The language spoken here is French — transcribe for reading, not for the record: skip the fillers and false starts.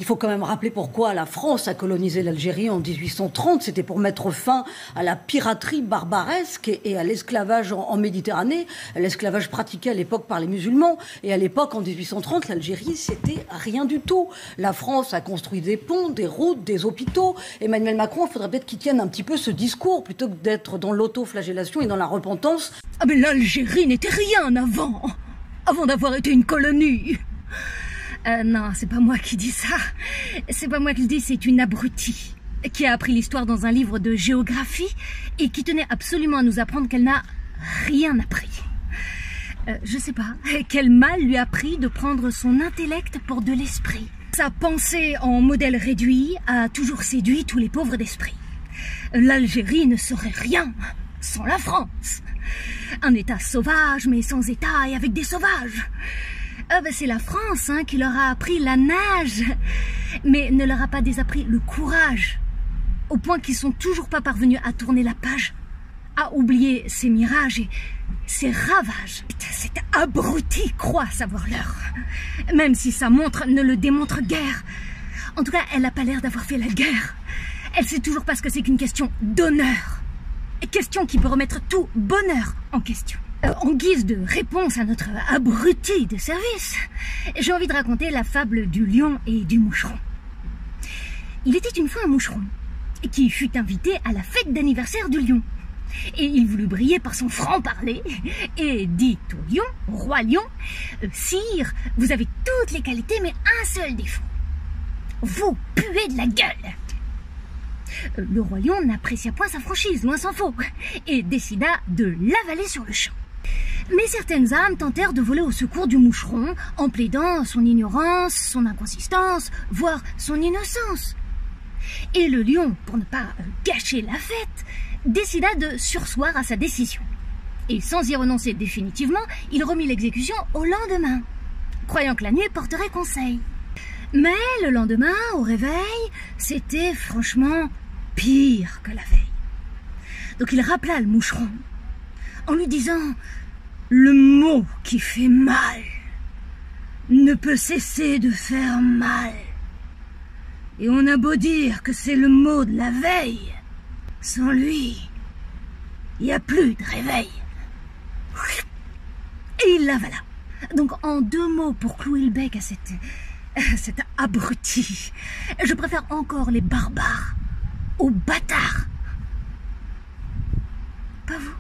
Il faut quand même rappeler pourquoi la France a colonisé l'Algérie en 1830. C'était pour mettre fin à la piraterie barbaresque et à l'esclavage en Méditerranée. L'esclavage pratiqué à l'époque par les musulmans. Et à l'époque, en 1830, l'Algérie, c'était rien du tout. La France a construit des ponts, des routes, des hôpitaux. Emmanuel Macron, il faudrait peut-être qu'il tienne un petit peu ce discours plutôt que d'être dans l'autoflagellation et dans la repentance. Ah mais l'Algérie n'était rien avant d'avoir été une colonie. Non, c'est pas moi qui dis ça. C'est pas moi qui le dis, c'est une abrutie qui a appris l'histoire dans un livre de géographie et qui tenait absolument à nous apprendre qu'elle n'a rien appris. Je sais pas, quel mal lui a pris de prendre son intellect pour de l'esprit. Sa pensée en modèle réduit a toujours séduit tous les pauvres d'esprit. L'Algérie ne serait rien sans la France. Un État sauvage, mais sans État et avec des sauvages. C'est la France qui leur a appris la nage, mais ne leur a pas désappris le courage, au point qu'ils sont toujours pas parvenus à tourner la page, à oublier ses mirages et ses ravages. Putain, cette abrutie croit savoir l'heure, même si sa montre ne le démontre guère. En tout cas, elle n'a pas l'air d'avoir fait la guerre. Elle sait toujours pas ce que c'est qu'une question d'honneur. Question qui peut remettre tout bonheur en question. En guise de réponse à notre abruti de service, j'ai envie de raconter la fable du lion et du moucheron. Il était une fois un moucheron qui fut invité à la fête d'anniversaire du lion. Et il voulut briller par son franc-parler et dit au lion, au roi lion, « Sire, vous avez toutes les qualités mais un seul défaut. Vous puez de la gueule !» Le roi lion n'apprécia point sa franchise, loin s'en faut, et décida de l'avaler sur le champ. Mais certaines âmes tentèrent de voler au secours du moucheron en plaidant son ignorance, son inconsistance, voire son innocence. Et le lion, pour ne pas gâcher la fête, décida de surseoir à sa décision. Et sans y renoncer définitivement, il remit l'exécution au lendemain, croyant que la nuit porterait conseil. Mais le lendemain, au réveil, c'était franchement pire que la veille. Donc il rappela le moucheron en lui disant « Le mot qui fait mal ne peut cesser de faire mal. Et on a beau dire que c'est le mot de la veille, sans lui, il n'y a plus de réveil. » Et il l'avala. Donc en deux mots pour clouer le bec à cet abruti, je préfère encore les barbares aux bâtards. Pas vous?